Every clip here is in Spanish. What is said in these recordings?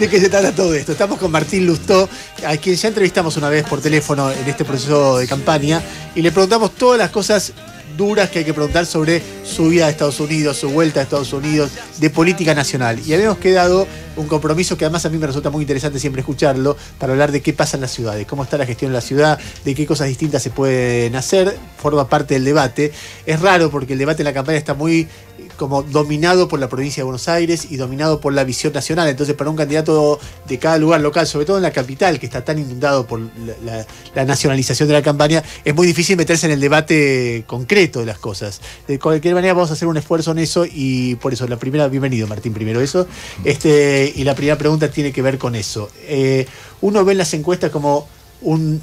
de qué se trata todo esto. Estamos con Martín Lustó, a quien ya entrevistamos una vez por teléfono en este proceso de campaña, y le preguntamos todas las cosas duras que hay que preguntar sobre su vida a Estados Unidos, su vuelta a Estados Unidos, de política nacional. Y habíamos quedado un compromiso que además a mí me resulta muy interesante siempre escucharlo, para hablar de qué pasa en las ciudades, cómo está la gestión en la ciudad, de qué cosas distintas se pueden hacer, forma parte del debate. Es raro porque el debate en la campaña está muy como dominado por la provincia de Buenos Aires y dominado por la visión nacional. Entonces, para un candidato de cada lugar local, sobre todo en la capital, que está tan inundado por la nacionalización de la campaña, es muy difícil meterse en el debate concreto de las cosas. De cualquier manera, vamos a hacer un esfuerzo en eso, y por eso, bienvenido Martín, primero eso. Y la primera pregunta tiene que ver con eso. Uno ve en las encuestas como un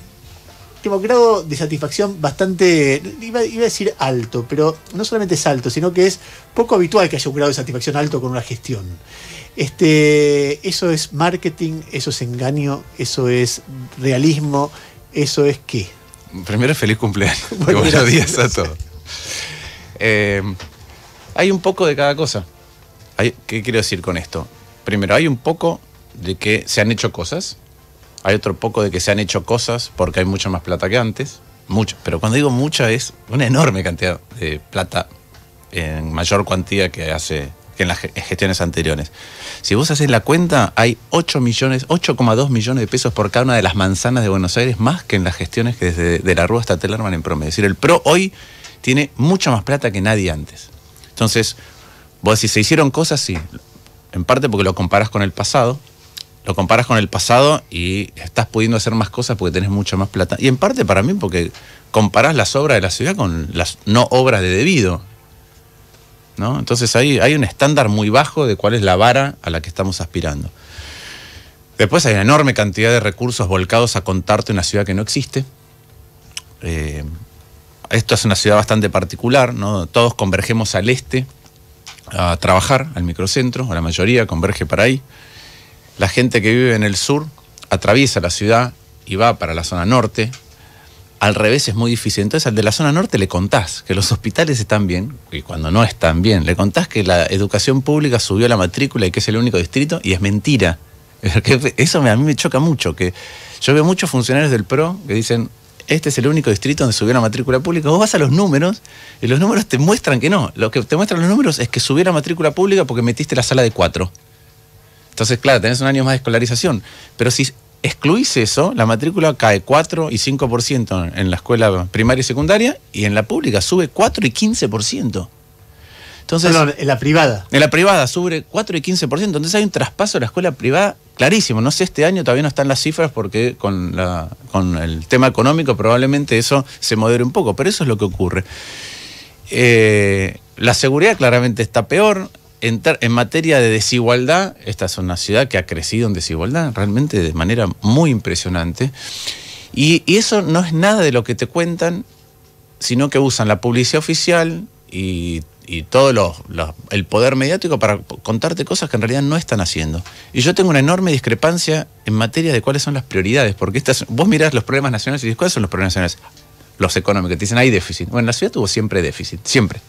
grado de satisfacción bastante, iba a decir alto, pero no solamente es alto, sino que es poco habitual que haya un grado de satisfacción alto con una gestión. ¿Eso es marketing? ¿Eso es engaño? ¿Eso es realismo? ¿Eso es qué? Primero, feliz cumpleaños. Bueno, buenos días a todos. Hay un poco de cada cosa. ¿Qué quiero decir con esto? Primero, hay un poco de que se han hecho cosas. Hay otro poco de que se han hecho cosas porque hay mucha más plata que antes. Mucho. Pero cuando digo mucha, es una enorme cantidad de plata en mayor cuantía que en las gestiones anteriores. Si vos haces la cuenta, hay 8,2 millones de pesos por cada una de las manzanas de Buenos Aires, más que en las gestiones que desde de la Rúa hasta Tellerman en promedio. Es decir, el PRO hoy tiene mucha más plata que nadie antes. Entonces, vos decís, ¿se hicieron cosas? Sí. En parte porque lo comparás con el pasado. Lo comparas con el pasado y estás pudiendo hacer más cosas porque tenés mucha más plata. Y en parte para mí porque comparás las obras de la ciudad con las no obras de debido, ¿no? Entonces hay un estándar muy bajo de cuál es la vara a la que estamos aspirando. Después hay una enorme cantidad de recursos volcados a contarte una ciudad que no existe. Esto es una ciudad bastante particular, ¿no? Todos convergemos al este a trabajar, al microcentro, o la mayoría converge para ahí. La gente que vive en el sur atraviesa la ciudad y va para la zona norte. Al revés es muy difícil. Entonces al de la zona norte le contás que los hospitales están bien, y cuando no están bien, le contás que la educación pública subió la matrícula y que es el único distrito, y es mentira. Eso a mí me choca mucho, que yo veo muchos funcionarios del PRO que dicen, este es el único distrito donde subió la matrícula pública. Vos vas a los números y los números te muestran que no. Lo que te muestran los números es que subió la matrícula pública porque metiste la sala de 4. Entonces, claro, tenés un año más de escolarización. Pero si excluís eso, la matrícula cae 4 y 5% en la escuela primaria y secundaria, y en la pública sube 4 y 15%. Entonces, no, en la privada. En la privada sube 4 y 15%. Entonces hay un traspaso de la escuela privada clarísimo. No sé, este año todavía no están las cifras porque con el tema económico probablemente eso se modere un poco, pero eso es lo que ocurre. La seguridad claramente está peor. En materia de desigualdad, esta es una ciudad que ha crecido en desigualdad realmente de manera muy impresionante, y eso no es nada de lo que te cuentan, sino que usan la publicidad oficial y todo el poder mediático para contarte cosas que en realidad no están haciendo. Y yo tengo una enorme discrepancia en materia de cuáles son las prioridades, porque vos mirás los problemas nacionales y dices, ¿cuáles son los problemas nacionales? Los económicos, te dicen, hay déficit. Bueno, la ciudad tuvo siempre déficit, siempre.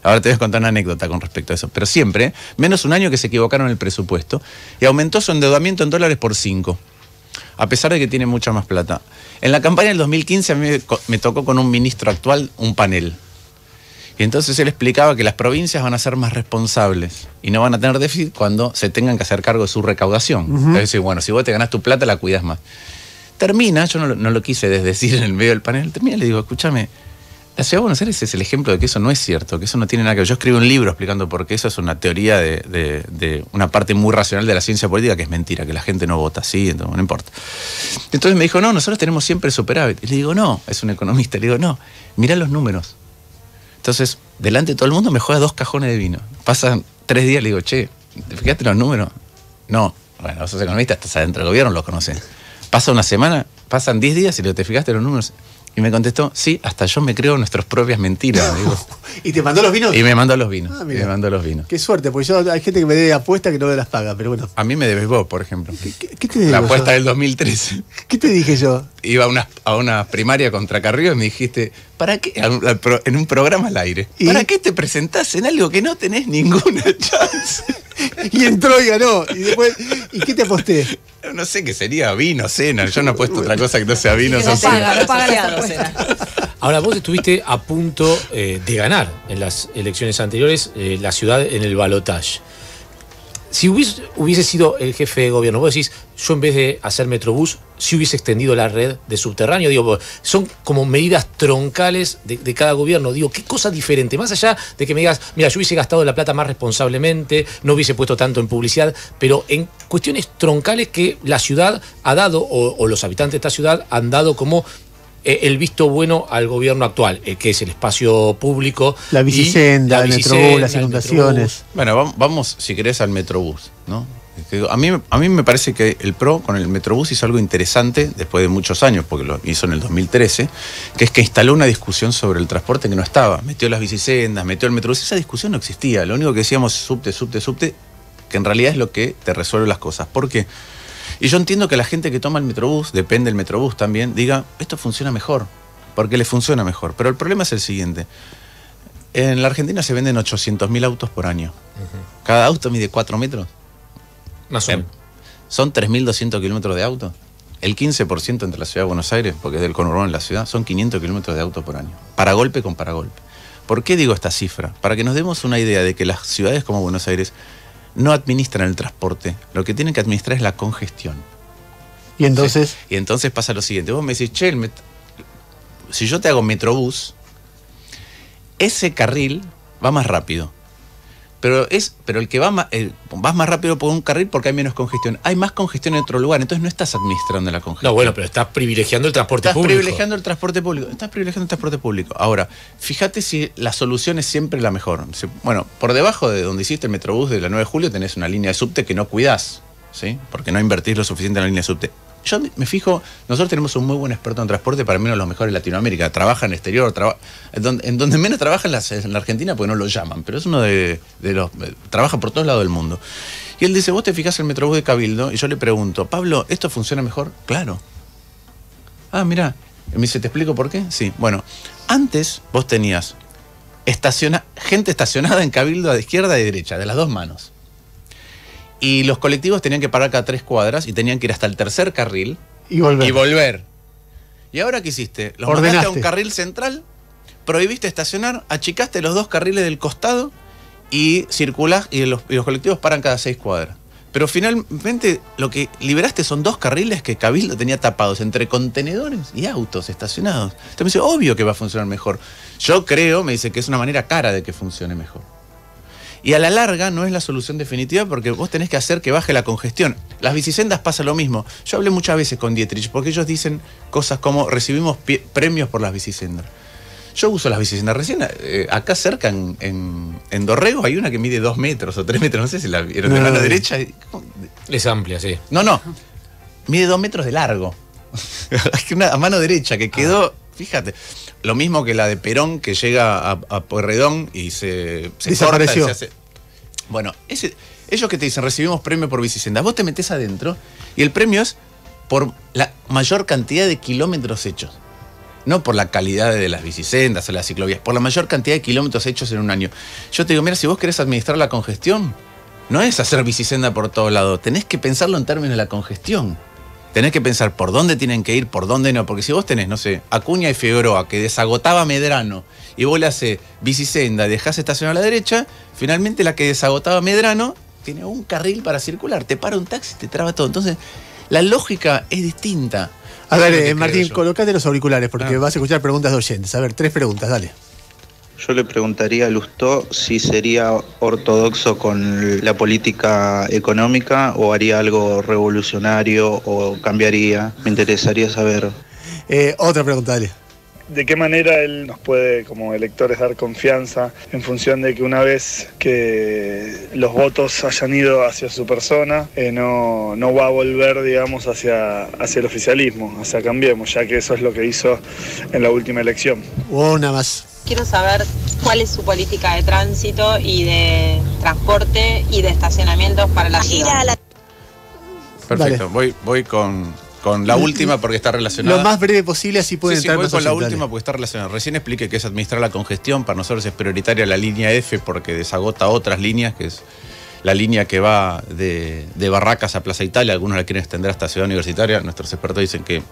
Ahora te voy a contar una anécdota con respecto a eso. Pero siempre, menos un año que se equivocaron en el presupuesto, y aumentó su endeudamiento en dólares por 5, a pesar de que tiene mucha más plata. En la campaña del 2015 a mí me tocó con un ministro actual un panel. Y entonces él explicaba que las provincias van a ser más responsables y no van a tener déficit cuando se tengan que hacer cargo de su recaudación. Es decir, bueno, si vos te ganás tu plata, la cuidás más. Termina, yo no lo quise desdecir en el medio del panel, termina y le digo, escúchame, la Ciudad de Buenos Aires es el ejemplo de que eso no es cierto, que eso no tiene nada que ver. Yo escribí un libro explicando por qué eso es una teoría de una parte muy racional de la ciencia política, que es mentira, que la gente no vota así, entonces, no importa. Entonces me dijo, no, nosotros tenemos siempre superávit. Y le digo, no, es un economista. Le digo, no, mirá los números. Entonces, delante de todo el mundo me juega 2 cajones de vino. Pasan 3 días, le digo, che, ¿te fijaste los números? No, bueno, vos sos economista, estás adentro del gobierno, los conocés. Pasa una semana, pasan 10 días y le digo, ¿te fijaste los números? Y me contestó, sí, hasta yo me creo nuestras propias mentiras. Digo. ¿Y te mandó los vinos? Y me mandó los vinos. Ah, y me mandó los vinos. Qué suerte, porque hay gente que me debe apuesta que no me las paga, pero bueno. A mí me debes vos, por ejemplo. ¿Qué te debo La apuesta yo? del 2013. ¿Qué te dije yo? Iba a una primaria contra Carrillo y me dijiste, ¿para qué? En un programa al aire. ¿Para qué te presentás en algo que no tenés ninguna chance? Y entró y ganó. Y después, ¿y qué te aposté? No sé qué sería, vino, cena. Yo no he puesto otra cosa que no sea vino. No paga las apuestas. Ahora, vos estuviste a punto de ganar en las elecciones anteriores la ciudad en el balotaje. Si hubiese sido el jefe de gobierno, vos decís, yo en vez de hacer Metrobús, si hubiese extendido la red de subterráneo, digo, son como medidas troncales de cada gobierno. Digo, qué cosa diferente, más allá de que me digas, mira, yo hubiese gastado la plata más responsablemente, no hubiese puesto tanto en publicidad, pero en cuestiones troncales que la ciudad ha dado, o los habitantes de esta ciudad han dado como el visto bueno al gobierno actual, que es el espacio público. La bicisenda, el Metrobús, las inundaciones. Bueno, vamos, si querés, al Metrobús, ¿no? A mí me parece que el PRO con el Metrobús hizo algo interesante después de muchos años, porque lo hizo en el 2013, que es que instaló una discusión sobre el transporte que no estaba. Metió las bicisendas, metió el Metrobús. Esa discusión no existía. Lo único que decíamos subte, que en realidad es lo que te resuelve las cosas. ¿Por qué? Y yo entiendo que la gente que toma el Metrobús, depende del Metrobús también, diga, esto funciona mejor, porque le funciona mejor. Pero el problema es el siguiente. En la Argentina se venden 800.000 autos por año. Cada auto mide 4 metros. Más o menos. Son 3.200 kilómetros de auto. El 15% entre la ciudad de Buenos Aires, porque es del conurbano de la ciudad, son 500 kilómetros de auto por año. Paragolpe con paragolpe. ¿Por qué digo esta cifra? Para que nos demos una idea de que las ciudades como Buenos Aires no administran el transporte. Lo que tienen que administrar es la congestión. Y entonces... ¿Sí? Y entonces pasa lo siguiente. Vos me decís, che, si yo te hago Metrobús, ese carril va más rápido. Pero el que vas más rápido por un carril porque hay menos congestión. Hay más congestión en otro lugar, entonces no estás administrando la congestión. No, bueno, pero estás privilegiando el transporte público. Estás privilegiando el transporte público. Ahora, fíjate si la solución es siempre la mejor. Bueno, por debajo de donde hiciste el Metrobús de la 9 de julio tenés una línea de subte que no cuidás, ¿sí? Porque no invertís lo suficiente en la línea de subte. Yo me fijo, nosotros tenemos un muy buen experto en transporte, para mí uno de los mejores en Latinoamérica. Trabaja en el exterior, en donde menos trabaja en la Argentina porque no lo llaman, pero es uno de los... trabaja por todos lados del mundo. Y él dice, vos te fijás en el Metrobús de Cabildo, y yo le pregunto, Pablo, ¿esto funciona mejor? Claro. Ah, mirá. Y me dice, ¿te explico por qué? Sí. Bueno, antes vos tenías gente estacionada en Cabildo a izquierda y derecha, de las dos manos. Y los colectivos tenían que parar cada 3 cuadras y tenían que ir hasta el tercer carril y volver. ¿Y ahora qué hiciste? Los mandaste a un carril central, prohibiste estacionar, achicaste los 2 carriles del costado y circulás y los colectivos paran cada 6 cuadras. Pero finalmente lo que liberaste son 2 carriles que Cabildo tenía tapados entre contenedores y autos estacionados. Entonces me dice, obvio que va a funcionar mejor. Yo creo, me dice, que es una manera cara de que funcione mejor. Y a la larga no es la solución definitiva porque vos tenés que hacer que baje la congestión. Las bicisendas pasa lo mismo. Yo hablé muchas veces con Dietrich porque ellos dicen cosas como recibimos premios por las bicisendas. Yo uso las bicisendas. Recién acá cerca en Dorrego hay una que mide 2 metros o 3 metros. No sé si la vieron de mano derecha. Es amplia, sí. No. Mide 2 metros de largo. Una a mano derecha que quedó... Fíjate, lo mismo que la de Perón que llega a Pueyrredón y se desapareció. Corta y se hace... Bueno, ellos que te dicen recibimos premio por bicisendas, vos te metés adentro y el premio es por la mayor cantidad de kilómetros hechos. No por la calidad de las bicisendas o las ciclovías, por la mayor cantidad de kilómetros hechos en un año. Yo te digo, mira, si vos querés administrar la congestión, no es hacer bicisenda por todos lados, tenés que pensarlo en términos de la congestión. Tenés que pensar por dónde tienen que ir, por dónde no. Porque si vos tenés, no sé, Acuña y Figueroa, que desagotaba Medrano, y vos le haces bicisenda, dejás estacionar a la derecha, finalmente la que desagotaba Medrano tiene un carril para circular. Te para un taxi, te traba todo. Entonces, la lógica es distinta. A ver, Martín, colocate los auriculares porque vas a escuchar preguntas de oyentes. A ver, 3 preguntas, dale. Yo le preguntaría a Lustó si sería ortodoxo con la política económica o haría algo revolucionario o cambiaría. Me interesaría saber. Otra pregunta, dale. ¿De qué manera él nos puede, como electores, dar confianza en función de que una vez que los votos hayan ido hacia su persona, no va a volver, digamos, hacia el oficialismo, hacia Cambiemos, ya que eso es lo que hizo en la última elección? Una más. Quiero saber cuál es su política de tránsito y de transporte y de estacionamientos para la ciudad. Perfecto, voy con la última porque está relacionada. Lo más breve posible, así pueden entrar voy más con la oyentes, última porque está relacionada. Recién expliqué que es administrar la congestión. Para nosotros es prioritaria la línea F porque desagota otras líneas, que es la línea que va de Barracas a Plaza Italia, algunos la quieren extender hasta Ciudad Universitaria, nuestros expertos dicen que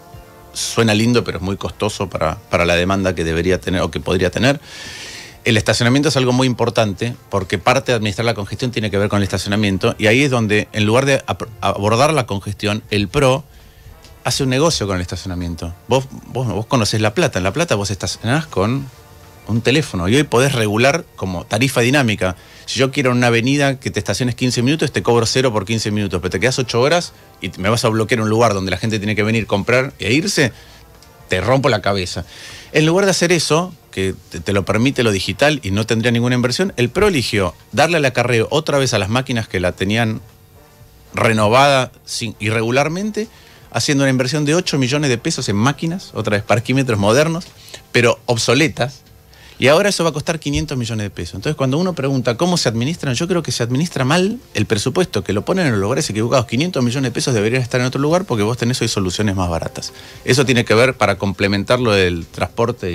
suena lindo, pero es muy costoso para la demanda que debería tener o que podría tener. El estacionamiento es algo muy importante porque parte de administrar la congestión tiene que ver con el estacionamiento, y ahí es donde, en lugar de abordar la congestión, el PRO hace un negocio con el estacionamiento. Vos conocés La Plata. En La Plata vos estacionás con un teléfono y hoy podés regular como tarifa dinámica. Si yo quiero en una avenida que te estaciones 15 minutos, te cobro 0 por 15 minutos, pero te quedas 8 horas y me vas a bloquear un lugar donde la gente tiene que venir, comprar e irse, te rompo la cabeza. En lugar de hacer eso, que te lo permite lo digital y no tendría ninguna inversión, el PRO eligió darle al acarreo otra vez a las máquinas que la tenían renovada irregularmente, haciendo una inversión de 8 millones de pesos en máquinas, otra vez parquímetros modernos, pero obsoletas, y ahora eso va a costar 500 millones de pesos. Entonces, cuando uno pregunta cómo se administran, yo creo que se administra mal el presupuesto, que lo ponen en los lugares equivocados. 500 millones de pesos deberían estar en otro lugar porque vos tenés hoy soluciones más baratas. Eso tiene que ver para complementar lo del transporte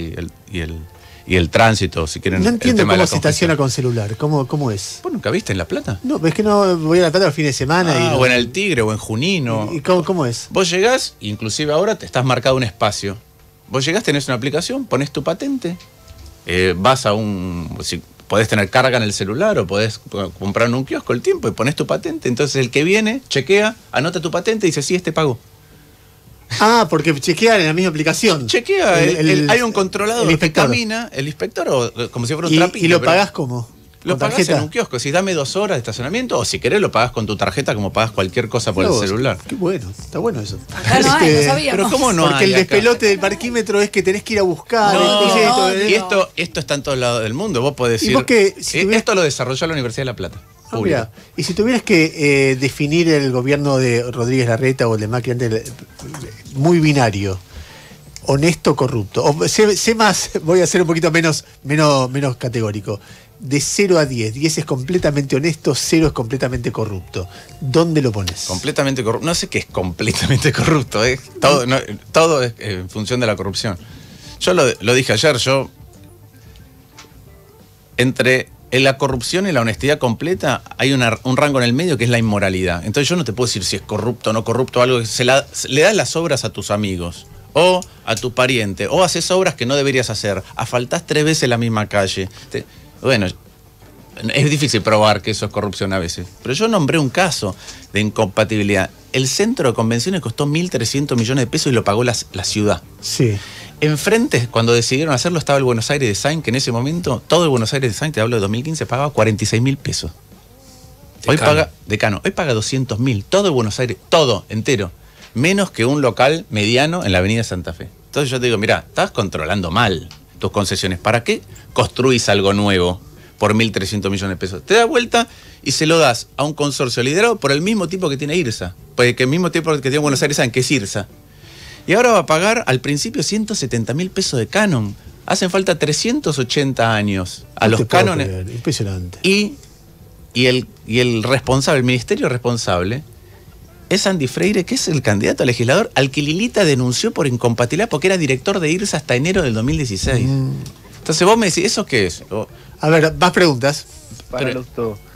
y el tránsito, si quieren. No entiendo cómo se estaciona con celular. ¿Cómo es? ¿Vos nunca viste en La Plata? No, es que no voy a La Plata los fines de semana. O en El Tigre o en Junín. ¿Y cómo es? Vos llegás, inclusive ahora te estás marcado un espacio. Vos llegás, tenés una aplicación, ponés tu patente, vas a si podés tener carga en el celular o podés comprar en un kiosco el tiempo y ponés tu patente. Entonces el que viene, chequea, anota tu patente y dice, sí, pago. Ah, porque chequean en la misma aplicación. Chequea, hay un controlador que camina, el inspector, o como si fuera un trapito. ¿Y lo pagás cómo? Lo pagás en un kiosco. Si dame 2 horas de estacionamiento, o si querés lo pagás con tu tarjeta como pagás cualquier cosa por el celular. Qué bueno, está bueno eso. Acá no hay, no sabíamos. Pero ¿cómo no Porque hay el despelote del parquímetro es que tenés que ir a buscar. Y esto está en todos lados del mundo. Vos podés decir, esto lo desarrolló la Universidad de La Plata. Mira, y si tuvieras que definir el gobierno de Rodríguez Larreta o el de Macri antes, muy binario, honesto, corrupto, o sé más, voy a ser un poquito menos categórico, de 0 a 10, 10 es completamente honesto, 0 es completamente corrupto, ¿dónde lo pones? Completamente corrupto, no sé qué es completamente corrupto, todo es en función de la corrupción. Yo lo dije ayer, entre la corrupción y la honestidad completa hay un rango en el medio que es la inmoralidad. Entonces yo no te puedo decir si es corrupto o no corrupto, algo que le das las obras a tus amigos o a tu pariente, o haces obras que no deberías hacer, asfaltás 3 veces la misma calle. Bueno, es difícil probar que eso es corrupción a veces, pero yo nombré un caso de incompatibilidad. El centro de convenciones costó 1.300 millones de pesos y lo pagó la ciudad. Sí. Enfrente, cuando decidieron hacerlo, estaba el Buenos Aires Design, que en ese momento, todo el Buenos Aires Design, te hablo de 2015, pagaba 46.000 pesos. Hoy paga 200.000, todo el Buenos Aires, todo, entero. Menos que un local mediano en la avenida Santa Fe. Entonces yo te digo, mirá, estás controlando mal tus concesiones. ¿Para qué construís algo nuevo por 1.300 millones de pesos? Te das vuelta y se lo das a un consorcio liderado por el mismo tipo que tiene IRSA. Porque el mismo tipo que tiene Buenos Aires, ¿saben qué es IRSA? Y ahora va a pagar al principio 170.000 pesos de canon. Hacen falta 380 años a los cánones. Impresionante. Y el responsable, el ministerio responsable, es Andy Freire, que es el candidato a legislador al que Lilita denunció por incompatibilidad porque era director de IRSA hasta enero del 2016. Entonces vos me decís, ¿eso qué es? A ver, más preguntas.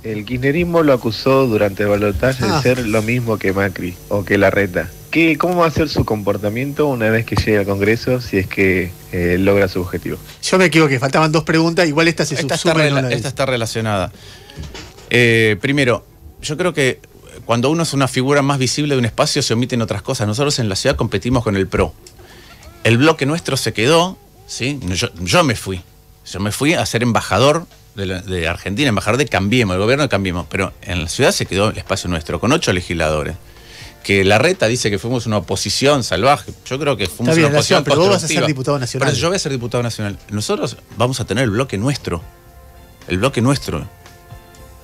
El kirchnerismo lo acusó durante el balotaje de ser lo mismo que Macri o que Larreta. ¿Cómo va a ser su comportamiento una vez que llegue al Congreso si es que logra su objetivo? Yo me equivoqué, faltaban 2 preguntas, igual esta se subsuma en una. Esta está relacionada. Primero, yo creo que cuando uno es una figura más visible de un espacio se omiten otras cosas. Nosotros en la ciudad competimos con el PRO. El bloque nuestro se quedó, ¿sí? Yo me fui. Yo me fui a ser embajador de Argentina, embajador de Cambiemos, el gobierno de Cambiemos. Pero en la ciudad se quedó el espacio nuestro, con 8 legisladores. Que Larreta dice que fuimos una oposición salvaje. Yo creo que fuimos una oposición pero vos vas a ser diputado nacional. Pero yo voy a ser diputado nacional. Nosotros vamos a tener el bloque nuestro. El bloque nuestro.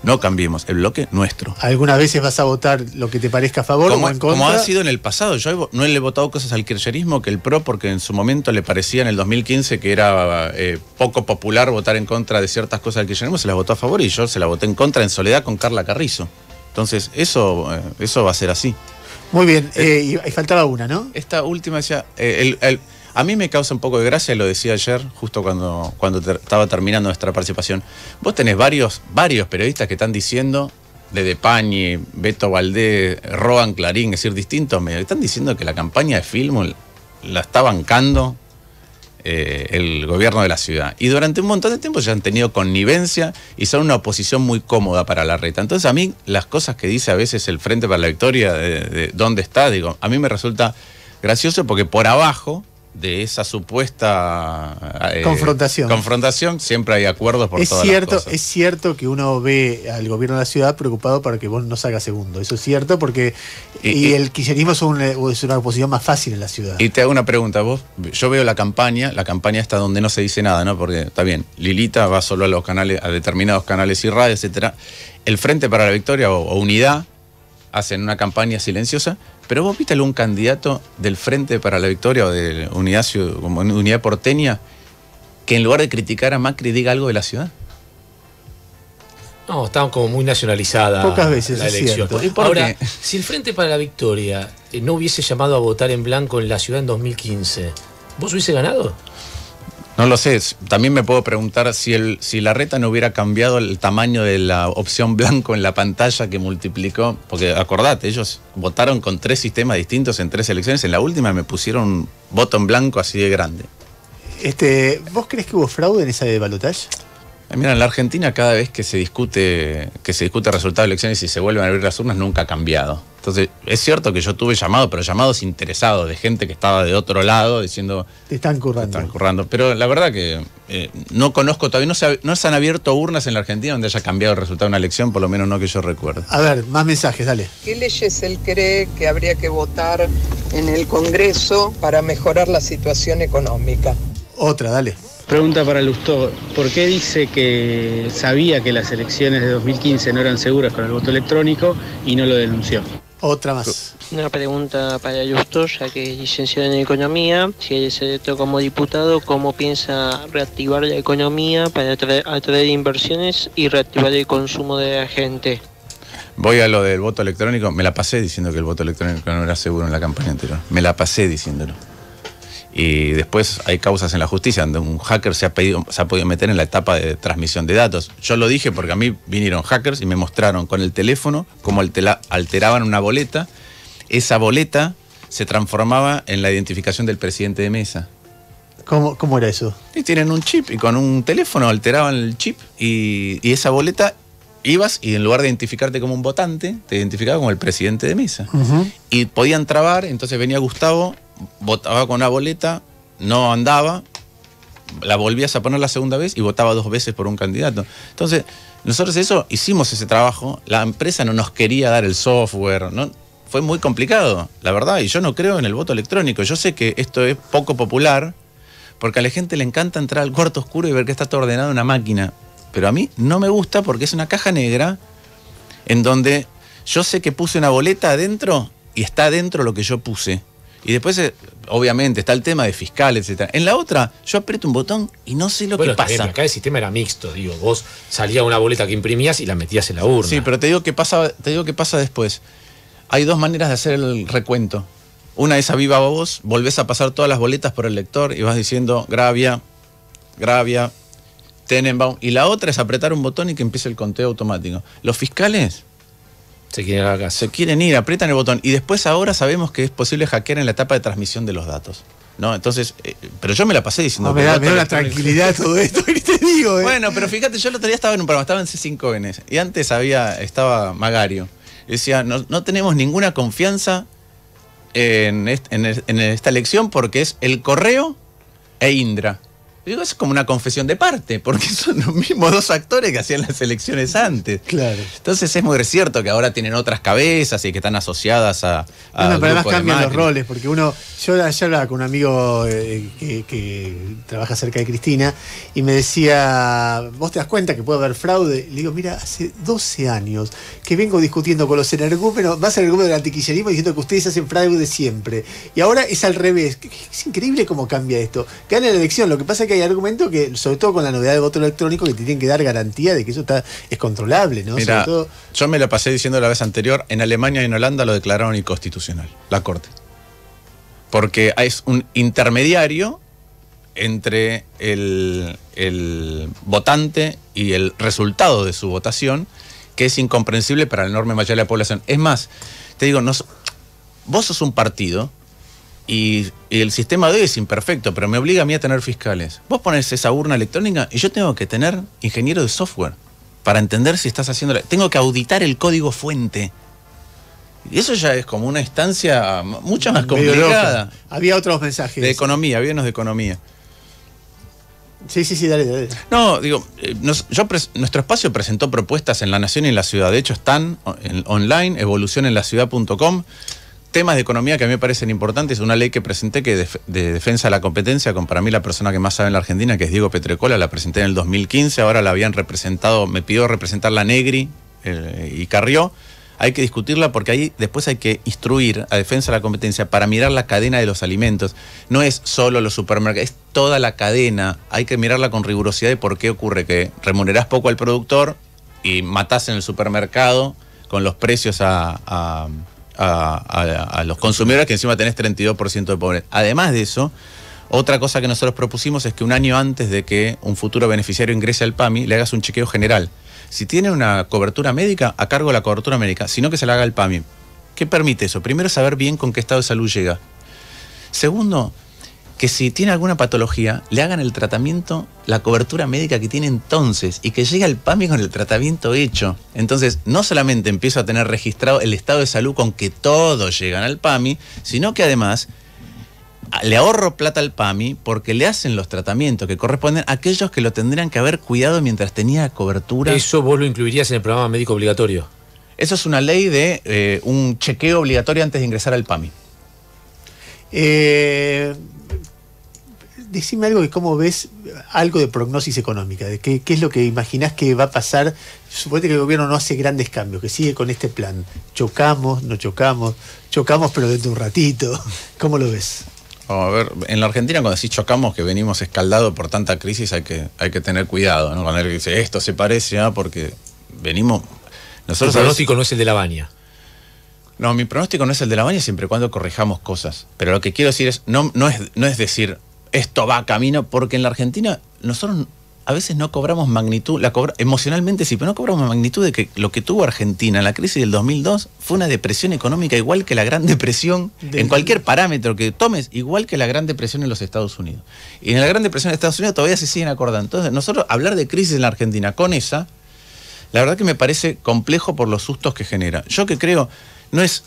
No Cambiemos, el bloque nuestro. ¿Algunas veces vas a votar lo que te parezca a favor o en contra? Como ha sido en el pasado. Yo no le he votado cosas al kirchnerismo que el PRO, porque en su momento le parecía en el 2015 que era poco popular votar en contra de ciertas cosas del kirchnerismo, se las votó a favor y yo se la voté en contra en soledad con Carla Carrizo. Entonces, eso va a ser así. Muy bien, y faltaba una, ¿no? Esta última decía, a mí me causa un poco de gracia, lo decía ayer, justo cuando estaba terminando nuestra participación. Vos tenés varios periodistas que están diciendo de Pañi, Beto Valdés, Roan Clarín, es decir, distintos medios, están diciendo que la campaña de Fillmore la está bancando el gobierno de la ciudad. Y durante un montón de tiempo ya han tenido connivencia y son una oposición muy cómoda para Larreta. Entonces a mí las cosas que dice a veces el Frente para la Victoria, de dónde está, digo, a mí me resulta gracioso porque por abajo de esa supuesta confrontación siempre hay acuerdos por todas las cosas. Es cierto que uno ve al gobierno de la ciudad preocupado para que vos no salgas segundo. Eso es cierto porque el kirchnerismo es una oposición más fácil en la ciudad. Y te hago una pregunta, yo veo la campaña está donde no se dice nada, ¿no? Porque está bien, Lilita va solo a los canales, a determinados canales y radios, etcétera. El Frente para la Victoria o Unidad hacen una campaña silenciosa. Pero vos viste algún candidato del Frente para la Victoria o de Unidad Porteña que en lugar de criticar a Macri diga algo de la ciudad. No, estaban como muy nacionalizada pocas veces la elección. Ahora, si el Frente para la Victoria no hubiese llamado a votar en blanco en la ciudad en 2015, ¿vos hubiese ganado? No lo sé, también me puedo preguntar si Larreta no hubiera cambiado el tamaño de la opción blanco en la pantalla que multiplicó, porque acordate, ellos votaron con 3 sistemas distintos en 3 elecciones, en la última me pusieron un voto en blanco así de grande. ¿Vos crees que hubo fraude en esa de balotaje? Mira, en la Argentina cada vez que se discute el resultado de elecciones y se vuelven a abrir las urnas nunca ha cambiado. Entonces, es cierto que yo tuve pero llamados interesados de gente que estaba de otro lado diciendo... Te están currando. Pero la verdad que no conozco todavía, no se han abierto urnas en la Argentina donde haya cambiado el resultado de una elección, por lo menos no que yo recuerde. A ver, más mensajes, dale. ¿Qué leyes él cree que habría que votar en el Congreso para mejorar la situación económica? Otra, dale. Pregunta para Lustó, ¿por qué dice que sabía que las elecciones de 2015 no eran seguras con el voto electrónico y no lo denunció? Otra más. Una pregunta para Lustó, ya que es licenciado en Economía. Si él se electo como diputado, ¿cómo piensa reactivar la economía para atraer inversiones y reactivar el consumo de la gente? Voy a lo del voto electrónico. Me la pasé diciendo que el voto electrónico no era seguro en la campaña anterior. Me la pasé diciéndolo. Y después hay causas en la justicia donde un hacker se ha podido meter en la etapa de transmisión de datos. Yo lo dije porque a mí vinieron hackers y me mostraron con el teléfono cómo alteraban una boleta. Esa boleta se transformaba en la identificación del presidente de mesa. ¿Cómo era eso? Y tienen un chip y con un teléfono alteraban el chip y esa boleta ibas y en lugar de identificarte como un votante, te identificaba como el presidente de mesa. Uh-huh. Y podían trabar, entonces venía Gustavo, votaba con una boleta, no andaba, la volvías a poner la segunda vez y votaba 2 veces por un candidato. Entonces, nosotros hicimos ese trabajo, la empresa no nos quería dar el software, ¿no? Fue muy complicado, la verdad, y yo no creo en el voto electrónico. Yo sé que esto es poco popular, porque a la gente le encanta entrar al cuarto oscuro y ver que está todo ordenado en una máquina. Pero a mí no me gusta porque es una caja negra en donde yo sé que puse una boleta adentro y está adentro lo que yo puse. Y después, obviamente, está el tema de fiscal, etc. En la otra, yo aprieto un botón y no sé lo que pasa. Bien, acá el sistema era mixto, digo. Vos salía una boleta que imprimías y la metías en la urna. Sí, pero te digo qué pasa después. Hay 2 maneras de hacer el recuento. Una es a viva voz, volvés a pasar todas las boletas por el lector y vas diciendo Gravia, Tenenbaum. Y la otra es apretar un botón y que empiece el conteo automático. Los fiscales se quieren ir, aprietan el botón. Y después ahora sabemos que es posible hackear en la etapa de transmisión de los datos, ¿no? Entonces, pero yo me la pasé diciendo... me da la tranquilidad todo esto, ¿qué te digo? Bueno, pero fíjate, yo el otro día estaba en un programa, estaba en C5N. Y antes estaba Magario. Y decía, no tenemos ninguna confianza en esta elección porque es el correo e Indra. Digo, es como una confesión de parte, porque son los mismos 2 actores que hacían las elecciones antes. Claro. Entonces es muy cierto que ahora tienen otras cabezas y que están asociadas a pero además cambian los roles, porque yo ayer hablaba con un amigo que trabaja cerca de Cristina y me decía, ¿vos te das cuenta que puede haber fraude? Le digo, mira, hace 12 años que vengo discutiendo con los energúmenos, más energúmenos del antikirchnerismo, diciendo que ustedes hacen fraude siempre. Y ahora es al revés. Es increíble cómo cambia esto. Gana la elección, lo que pasa es que hay argumentos que, sobre todo con la novedad del voto electrónico, que te tienen que dar garantía de que eso es controlable, ¿no? Mira, yo me lo pasé diciendo la vez anterior, en Alemania y en Holanda lo declararon inconstitucional, la Corte. Porque es un intermediario entre el votante y el resultado de su votación, que es incomprensible para la enorme mayoría de la población. Es más, te digo, vos sos un partido y el sistema de hoy es imperfecto, pero me obliga a mí a tener fiscales. Vos pones esa urna electrónica y yo tengo que tener ingeniero de software para entender si estás haciendo... Tengo que auditar el código fuente. Y eso ya es como una instancia mucho más complicada. Había otros mensajes. De economía, había unos de economía. Sí, dale. No, digo, nuestro espacio presentó propuestas en La Nación y en La Ciudad. De hecho, están online, evolucionenlaciudad.com. Temas de economía que a mí me parecen importantes. Una ley que presenté que de defensa de la competencia, con para mí la persona que más sabe en la Argentina, que es Diego Petrecola, la presenté en el 2015. Ahora la habían representado, me pidió representarla Negri y Carrió. Hay que discutirla porque ahí después hay que instruir a defensa de la competencia para mirar la cadena de los alimentos. No es solo los supermercados, es toda la cadena. Hay que mirarla con rigurosidad de por qué ocurre que remunerás poco al productor y matás en el supermercado con los precios a los consumidores, que encima tenés 32% de pobreza. Además de eso, otra cosa que nosotros propusimos es que un año antes de que un futuro beneficiario ingrese al PAMI, le hagas un chequeo general. Si tiene una cobertura médica, a cargo de la cobertura médica, sino que se la haga el PAMI. ¿Qué permite eso? Primero, saber bien con qué estado de salud llega. Segundo, que si tiene alguna patología, le hagan el tratamiento, la cobertura médica que tiene entonces, y que llegue al PAMI con el tratamiento hecho. Entonces, no solamente empiezo a tener registrado el estado de salud con que todos llegan al PAMI, sino que además le ahorro plata al PAMI porque le hacen los tratamientos que corresponden a aquellos que lo tendrían que haber cuidado mientras tenía cobertura. ¿Eso vos lo incluirías en el programa médico obligatorio? Eso es una ley de un chequeo obligatorio antes de ingresar al PAMI. Decime algo de cómo ves algo de prognosis económica, de qué es lo que imaginás que va a pasar. Suponete que el gobierno no hace grandes cambios, que sigue con este plan. Chocamos, no chocamos, chocamos pero dentro de un ratito. ¿Cómo lo ves? A ver, en la Argentina cuando decís chocamos, que venimos escaldados por tanta crisis, hay que tener cuidado, ¿no? Cuando alguien dice esto se parece a porque venimos... Nosotros el pronóstico no es el de la Baña. No, mi pronóstico no es el de la Baña siempre y cuando corrijamos cosas. Pero lo que quiero decir es, no es decir esto va camino, porque en la Argentina nosotros a veces no cobramos magnitud, emocionalmente sí, pero no cobramos magnitud de que lo que tuvo Argentina en la crisis del 2002 fue una depresión económica igual que la Gran Depresión, en cualquier parámetro que tomes, igual que la Gran Depresión en los Estados Unidos. Y en la Gran Depresión en Estados Unidos todavía se siguen acordando. Entonces, nosotros hablar de crisis en la Argentina con esa, la verdad que me parece complejo por los sustos que genera. Yo que creo, no es...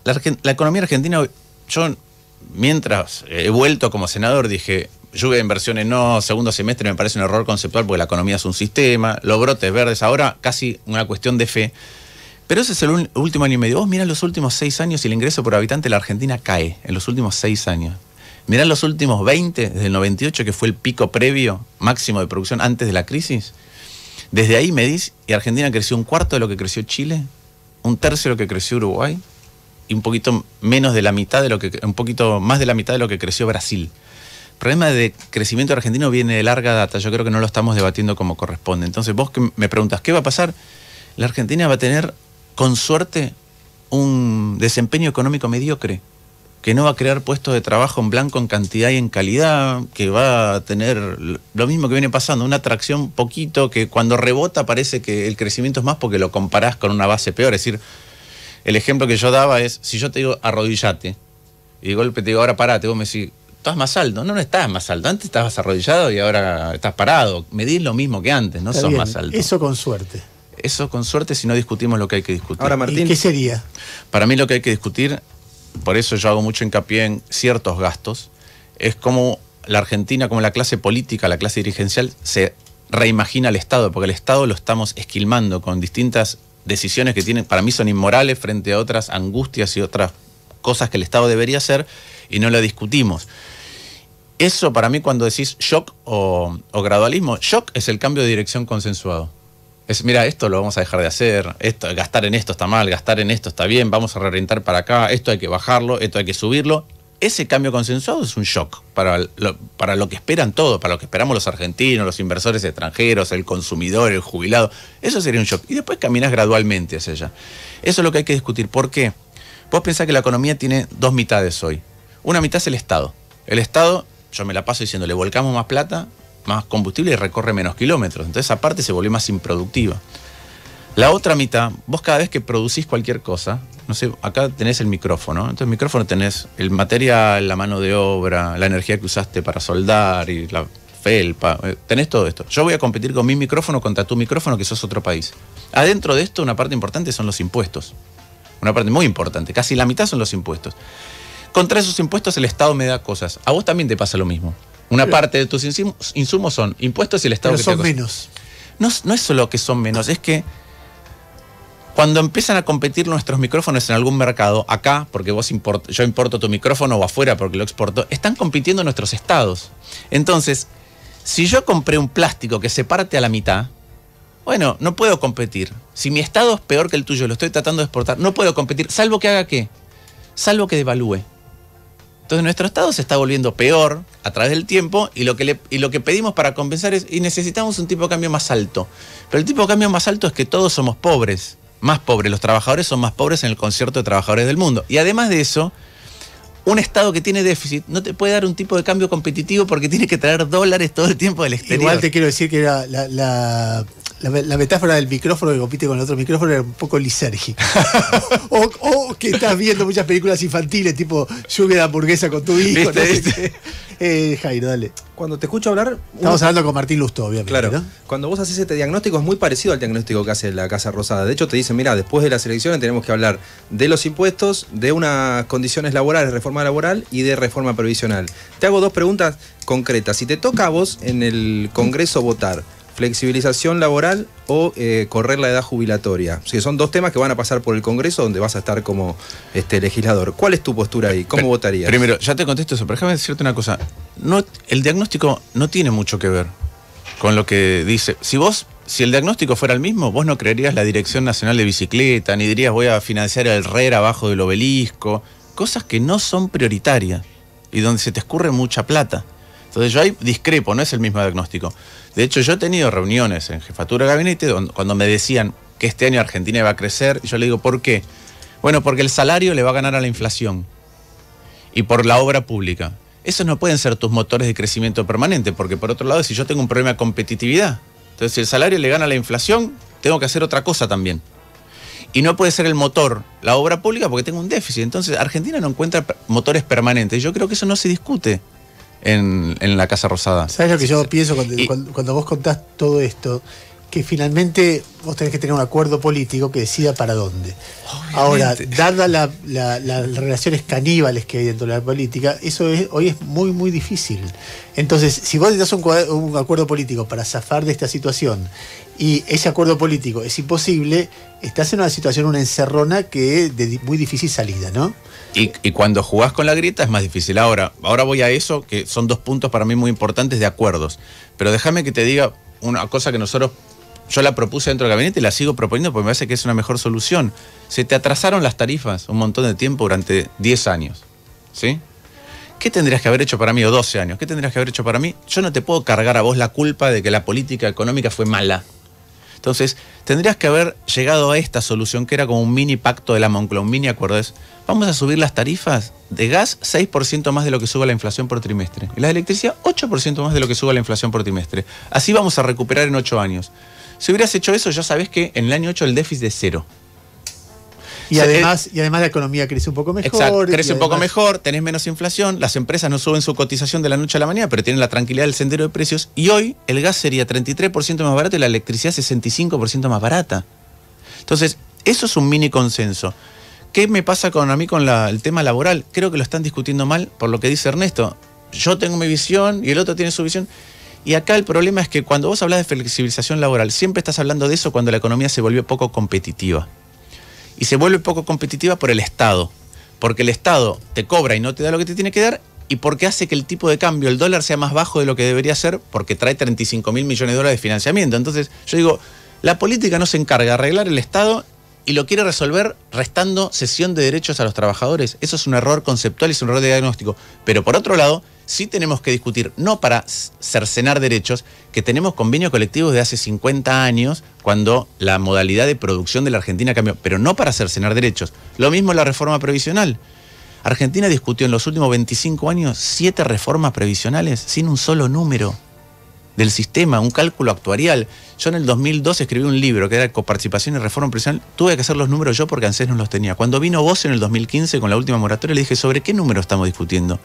La economía argentina, yo mientras he vuelto como senador dije... Lluvia de inversiones no, segundo semestre me parece un error conceptual porque la economía es un sistema, los brotes verdes ahora casi una cuestión de fe. Pero ese es el último año y medio. Vos mirá los últimos 6 años y el ingreso por habitante de la Argentina cae en los últimos 6 años. Mirá los últimos 20, desde el 98 que fue el pico previo máximo de producción antes de la crisis. Desde ahí medís y Argentina creció 1/4 de lo que creció Chile, 1/3 de lo que creció Uruguay y un poquito menos de la mitad un poquito más de la mitad de lo que creció Brasil. El problema de crecimiento argentino viene de larga data, yo creo que no lo estamos debatiendo como corresponde. Entonces vos que me preguntas, ¿qué va a pasar? La Argentina va a tener, con suerte, un desempeño económico mediocre, que no va a crear puestos de trabajo en blanco en cantidad y en calidad, que va a tener lo mismo que viene pasando, una atracción poquito, que cuando rebota parece que el crecimiento es más porque lo comparás con una base peor. Es decir, el ejemplo que yo daba es, si yo te digo arrodillate, y de golpe te digo ahora parate, vos me decís, estás más alto. No estás más alto. Antes estabas arrodillado y ahora estás parado. Medís lo mismo que antes, no sos más alto. Eso con suerte. Eso con suerte si no discutimos lo que hay que discutir. Ahora, Martín, ¿y qué sería? Para mí lo que hay que discutir, por eso yo hago mucho hincapié en ciertos gastos, es cómo la Argentina, como la clase política, la clase dirigencial, se reimagina el Estado, porque el Estado lo estamos esquilmando con distintas decisiones que tienen, para mí son inmorales frente a otras angustias y otras cosas que el Estado debería hacer y no lo discutimos. Eso para mí cuando decís shock o gradualismo, shock es el cambio de dirección consensuado. Es, mira, esto lo vamos a dejar de hacer, gastar en esto está mal, gastar en esto está bien, vamos a reorientar para acá, esto hay que bajarlo, esto hay que subirlo. Ese cambio consensuado es un shock para lo que esperan todos, para lo que esperamos los argentinos, los inversores extranjeros, el consumidor, el jubilado. Eso sería un shock. Y después caminás gradualmente hacia allá. Eso es lo que hay que discutir. ¿Por qué? Vos pensás que la economía tiene 2 mitades hoy. Una mitad es el Estado. El Estado, yo me la paso diciendo, le volcamos más plata, más combustible y recorre menos kilómetros. Entonces, esa parte se volvió más improductiva. La otra mitad, vos cada vez que producís cualquier cosa, no sé, acá tenés el micrófono, entonces el micrófono tenés el material, la mano de obra, la energía que usaste para soldar y la felpa, tenés todo esto. Yo voy a competir con mi micrófono contra tu micrófono, que sos otro país. Adentro de esto, una parte importante son los impuestos. Una parte muy importante, casi la mitad son los impuestos. Contra esos impuestos el Estado me da cosas. A vos también te pasa lo mismo. Una parte de tus insumos son impuestos y el Estado pero que son te menos. No es solo que son menos, es que cuando empiezan a competir nuestros micrófonos en algún mercado, acá, porque yo importo tu micrófono, o afuera porque lo exporto, están compitiendo nuestros estados. Entonces, si yo compré un plástico que se parte a la mitad, bueno, no puedo competir. Si mi estado es peor que el tuyo, lo estoy tratando de exportar, no puedo competir, salvo que haga ¿qué? Salvo que devalúe. Entonces nuestro estado se está volviendo peor a través del tiempo y lo que pedimos para compensar es, y necesitamos un tipo de cambio más alto. Pero el tipo de cambio más alto es que todos somos pobres, más pobres. Los trabajadores son más pobres en el concierto de trabajadores del mundo. Y además de eso, un estado que tiene déficit no te puede dar un tipo de cambio competitivo porque tiene que traer dólares todo el tiempo del exterior. Igual te quiero decir que era la metáfora del micrófono que compite con el otro micrófono era un poco lisérgica. o que estás viendo muchas películas infantiles, tipo lluvia de hamburguesa con tu hijo. ¿Viste? Jairo, dale. Cuando te escucho hablar... Estamos hablando con Martín Lustó, obviamente. Claro, ¿no? Cuando vos haces este diagnóstico es muy parecido al diagnóstico que hace la Casa Rosada. De hecho, te dicen, mira, después de las elecciones tenemos que hablar de los impuestos, de unas condiciones laborales, reforma laboral y de reforma previsional. Te hago dos preguntas concretas. Si te toca a vos en el Congreso votar flexibilización laboral o correr la edad jubilatoria, que son dos temas que van a pasar por el Congreso donde vas a estar como legislador. ¿Cuál es tu postura ahí? ¿Cómo votarías? Primero, ya te contesto eso, pero déjame decirte una cosa. El diagnóstico no tiene mucho que ver con lo que dice. Si el diagnóstico fuera el mismo, vos no creerías la Dirección Nacional de Bicicleta, ni dirías voy a financiar el RER abajo del obelisco, cosas que no son prioritarias y donde se te escurre mucha plata. Entonces yo ahí discrepo, no es el mismo diagnóstico. De hecho, yo he tenido reuniones en jefatura de gabinete cuando me decían que este año Argentina iba a crecer, y yo le digo, ¿por qué? Bueno, porque el salario le va a ganar a la inflación y por la obra pública. Esos no pueden ser tus motores de crecimiento permanente, porque por otro lado, si yo tengo un problema de competitividad, entonces si el salario le gana a la inflación, tengo que hacer otra cosa también. Y no puede ser el motor la obra pública porque tengo un déficit. Entonces Argentina no encuentra motores permanentes. Y yo creo que eso no se discute en la Casa Rosada. ¿Sabes lo que yo pienso cuando vos contás todo esto? Que finalmente vos tenés que tener un acuerdo político que decida para dónde. Obviamente. Ahora, dadas las relaciones caníbales que hay dentro de la política, eso hoy es muy, muy difícil. Entonces, si vos necesitas un acuerdo político para zafar de esta situación y ese acuerdo político es imposible, estás en una situación, una encerrona que es de muy difícil salida, ¿no? Y cuando jugás con la grieta es más difícil. Ahora voy a eso, que son dos puntos para mí muy importantes de acuerdos. Pero déjame que te diga una cosa que yo la propuse dentro del gabinete y la sigo proponiendo porque me parece que es una mejor solución. Se te atrasaron las tarifas un montón de tiempo durante 10 años. ¿Sí? ¿Qué tendrías que haber hecho para mí? O 12 años. ¿Qué tendrías que haber hecho para mí? Yo no te puedo cargar a vos la culpa de que la política económica fue mala. Entonces, tendrías que haber llegado a esta solución que era como un mini pacto de la Moncloa, un mini acuerdo. Vamos a subir las tarifas de gas 6% más de lo que suba la inflación por trimestre. Y la de electricidad 8% más de lo que suba la inflación por trimestre. Así vamos a recuperar en 8 años. Si hubieras hecho eso, ya sabés que en el año 8 el déficit es 0. Y además la economía crece un poco mejor. Exacto, crece un poco mejor, tenés menos inflación, las empresas no suben su cotización de la noche a la mañana, pero tienen la tranquilidad del sendero de precios. Y hoy el gas sería 33% más barato y la electricidad 65% más barata. Entonces, eso es un mini consenso. ¿Qué me pasa a mí con el tema laboral? Creo que lo están discutiendo mal por lo que dice Ernesto. Yo tengo mi visión y el otro tiene su visión. Y acá el problema es que cuando vos hablas de flexibilización laboral, siempre estás hablando de eso cuando la economía se volvió poco competitiva. Y se vuelve poco competitiva por el Estado. Porque el Estado te cobra y no te da lo que te tiene que dar, y porque hace que el tipo de cambio, el dólar, sea más bajo de lo que debería ser, porque trae 35.000 millones de dólares de financiamiento. Entonces, yo digo, la política no se encarga de arreglar el Estado y lo quiere resolver restando cesión de derechos a los trabajadores. Eso es un error conceptual y es un error de diagnóstico. Pero por otro lado, sí tenemos que discutir, no para cercenar derechos, que tenemos convenios colectivos de hace 50 años, cuando la modalidad de producción de la Argentina cambió, pero no para cercenar derechos. Lo mismo la reforma previsional. Argentina discutió en los últimos 25 años 7 reformas previsionales sin un solo número. del sistema, un cálculo actuarial. Yo en el 2002 escribí un libro que era Coparticipación y Reforma Previsional. Tuve que hacer los números yo porque ANSES no los tenía. Cuando vino vos en el 2015 con la última moratoria, le dije, ¿sobre qué número estamos discutiendo?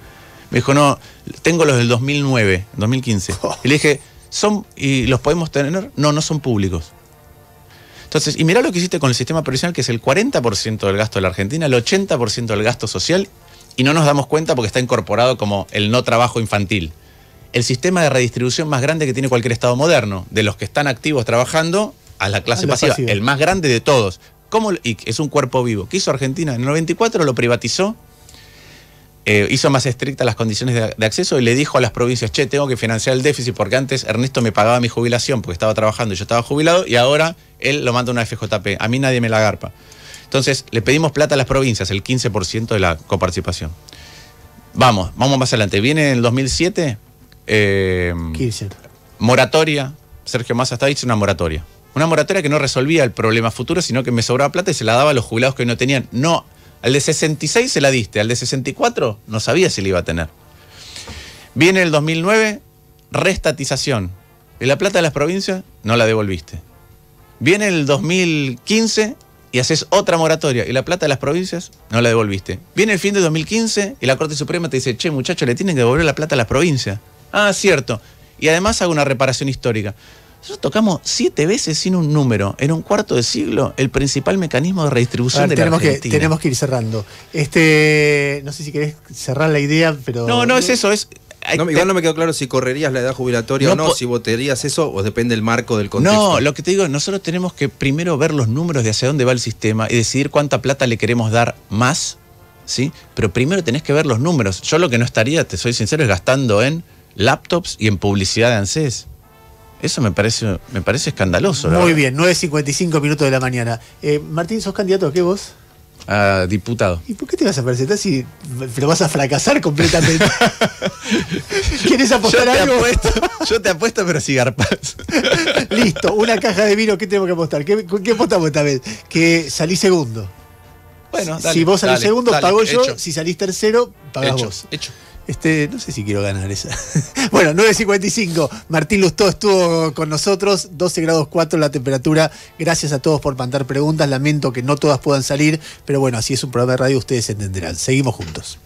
Me dijo, no, tengo los del 2009, 2015. Y le dije, ¿y los podemos tener? No, no son públicos. Entonces, y mirá lo que hiciste con el sistema previsional, que es el 40% del gasto de la Argentina, el 80% del gasto social, y no nos damos cuenta porque está incorporado como el no trabajo infantil. El sistema de redistribución más grande que tiene cualquier Estado moderno, de los que están activos trabajando a la clase pasiva, el más grande de todos. Y es un cuerpo vivo. ¿Qué hizo Argentina? En el 94 lo privatizó, hizo más estrictas las condiciones de acceso y le dijo a las provincias, che, tengo que financiar el déficit porque antes Ernesto me pagaba mi jubilación porque estaba trabajando y yo estaba jubilado y ahora él lo manda a una FJP. A mí nadie me la garpa. Entonces, le pedimos plata a las provincias, el 15% de la coparticipación. Vamos más adelante. Viene en el 2007, moratoria. Sergio Massa está dicho una moratoria. Una moratoria que no resolvía el problema futuro, sino que me sobraba plata y se la daba a los jubilados que hoy no tenían. No, al de 66 se la diste, al de 64 no sabía si la iba a tener. Viene el 2009, restatización. Y la plata de las provincias no la devolviste. Viene el 2015 y haces otra moratoria y la plata de las provincias no la devolviste. Viene el fin de 2015 y la Corte Suprema te dice, che, muchacho, le tienen que devolver la plata a las provincias. Ah, cierto. Y además hago una reparación histórica. Nosotros tocamos 7 veces sin un número, en un cuarto de siglo, el principal mecanismo de redistribución de la Argentina. Tenemos que ir cerrando. No sé si querés cerrar la idea, pero... No, es eso, es... igual no me quedó claro si correrías la edad jubilatoria o no, si votarías eso o depende del marco del contexto. No, lo que te digo, nosotros tenemos que primero ver los números de hacia dónde va el sistema y decidir cuánta plata le queremos dar más, ¿sí? Pero primero tenés que ver los números. Yo lo que no estaría, te soy sincero, es gastando en laptops y en publicidad de ANSES. Eso me parece escandaloso. Muy bien, 9:55 minutos de la mañana. Martín, ¿sos candidato a qué vos? A diputado. ¿Y por qué te vas a presentar si lo vas a fracasar completamente? ¿Quieres apostar algo? Yo te apuesto, pero si garpas. Listo, una caja de vino, ¿qué tengo que apostar? ¿Qué apostamos esta vez? Que salís segundo. Bueno, dale, si vos salís segundo, pago yo. Hecho. Si salís tercero, pagás vos. Hecho. No sé si quiero ganar esa. Bueno, 9:55. Martín Lustó estuvo con nosotros, 12 grados 4 la temperatura. Gracias a todos por mandar preguntas. Lamento que no todas puedan salir, pero bueno, así es un programa de radio, ustedes entenderán. Seguimos juntos.